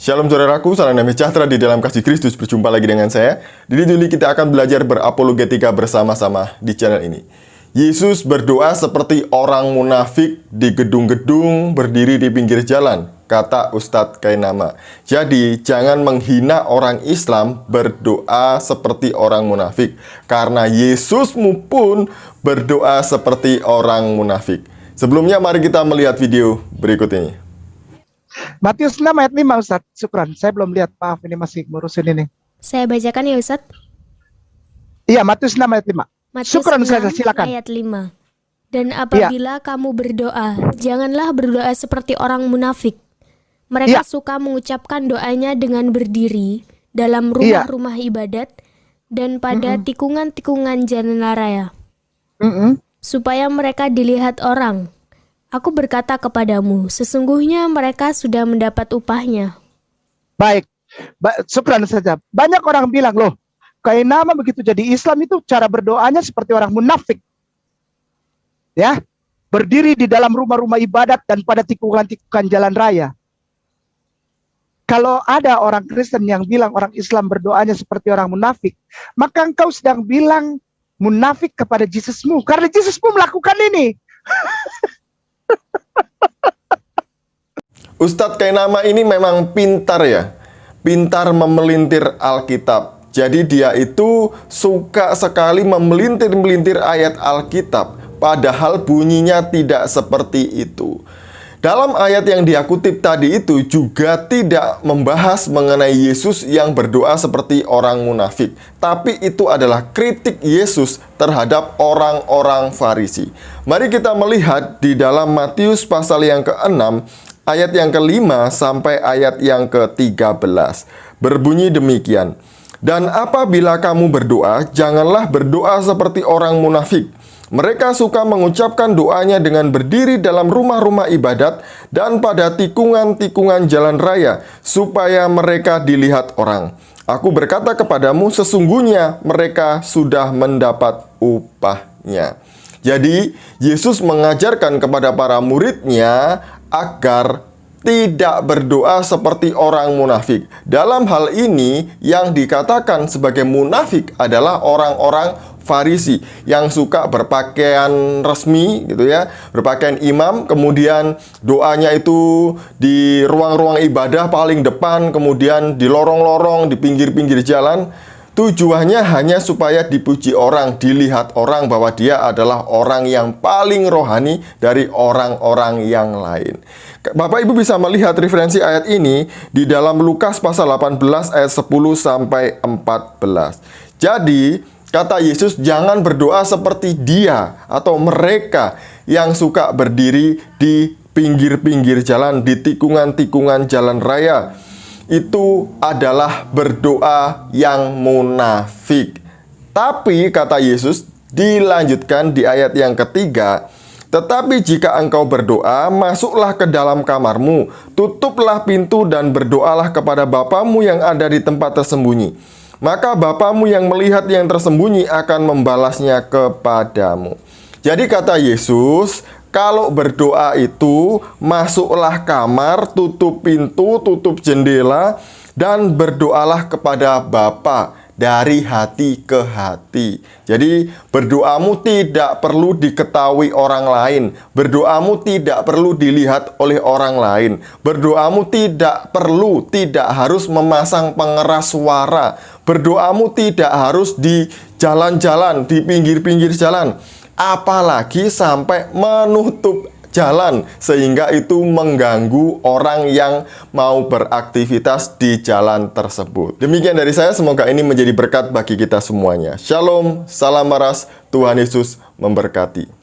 Shalom saudaraku, salam damai sejahtera di dalam kasih Kristus. Berjumpa lagi dengan saya. Di Juli kita akan belajar berapologetika bersama-sama di channel ini. Yesus berdoa seperti orang munafik di gedung-gedung berdiri di pinggir jalan, kata Ustadz Kainama. Jadi jangan menghina orang Islam berdoa seperti orang munafik, karena Yesusmu pun berdoa seperti orang munafik. Sebelumnya mari kita melihat video berikut ini. Matius 6 ayat 5 Ustaz, syukran. Saya belum lihat, maaf ini masih ngurusin ini. Saya bacakan ya Ustaz. Iya, Matius 6 ayat 5. Matius Syukran 6 Ustaz, silakan. ayat 5. Dan apabila kamu berdoa, janganlah berdoa seperti orang munafik. Mereka suka mengucapkan doanya dengan berdiri dalam rumah-rumah ibadat dan pada tikungan-tikungan jalan raya, supaya mereka dilihat orang. Aku berkata kepadamu, sesungguhnya mereka sudah mendapat upahnya. Baik, syukran saja. Banyak orang bilang, loh, Kainama begitu jadi Islam itu cara berdoanya seperti orang munafik. Ya, berdiri di dalam rumah-rumah ibadat dan pada tikungan-tikungan jalan raya. Kalau ada orang Kristen yang bilang orang Islam berdoanya seperti orang munafik, maka engkau sedang bilang munafik kepada Yesusmu, karena Yesusmu melakukan ini. Ustadz Kainama ini memang pintar ya, pintar memelintir Alkitab. Jadi dia itu suka sekali memelintir-melintir ayat Alkitab, padahal bunyinya tidak seperti itu. Dalam ayat yang dia kutip tadi itu juga tidak membahas mengenai Yesus yang berdoa seperti orang munafik, tapi itu adalah kritik Yesus terhadap orang-orang Farisi. Mari kita melihat di dalam Matius pasal yang ke-6, ayat yang ke-5 sampai ayat yang ke-13. Berbunyi demikian. Dan apabila kamu berdoa, janganlah berdoa seperti orang munafik. Mereka suka mengucapkan doanya dengan berdiri dalam rumah-rumah ibadat dan pada tikungan-tikungan jalan raya, supaya mereka dilihat orang. Aku berkata kepadamu, sesungguhnya mereka sudah mendapat upahnya. Jadi, Yesus mengajarkan kepada para muridnya agar tidak berdoa seperti orang munafik. Dalam hal ini, yang dikatakan sebagai munafik adalah orang-orang Farisi yang suka berpakaian resmi gitu ya, berpakaian imam, kemudian doanya itu di ruang-ruang ibadah paling depan, kemudian di lorong-lorong, di pinggir-pinggir jalan. Tujuannya hanya supaya dipuji orang, dilihat orang bahwa dia adalah orang yang paling rohani dari orang-orang yang lain. Bapak Ibu bisa melihat referensi ayat ini di dalam Lukas pasal 18 ayat 10 sampai 14. Jadi, kata Yesus, jangan berdoa seperti dia atau mereka yang suka berdiri di pinggir-pinggir jalan, di tikungan-tikungan jalan raya. Itu adalah berdoa yang munafik. Tapi kata Yesus, dilanjutkan di ayat yang ketiga, tetapi jika engkau berdoa, masuklah ke dalam kamarmu, tutuplah pintu dan berdoalah kepada Bapamu yang ada di tempat tersembunyi. Maka Bapamu yang melihat yang tersembunyi akan membalasnya kepadamu. Jadi kata Yesus, kalau berdoa itu masuklah kamar, tutup pintu, tutup jendela, dan berdoalah kepada Bapa dari hati ke hati. Jadi berdoamu tidak perlu diketahui orang lain, berdoamu tidak perlu dilihat oleh orang lain, berdoamu tidak harus memasang pengeras suara, berdoamu tidak harus di jalan-jalan, di pinggir-pinggir jalan, apalagi sampai menutup jalan, sehingga itu mengganggu orang yang mau beraktivitas di jalan tersebut. Demikian dari saya, semoga ini menjadi berkat bagi kita semuanya. Shalom, salam waras, Tuhan Yesus memberkati.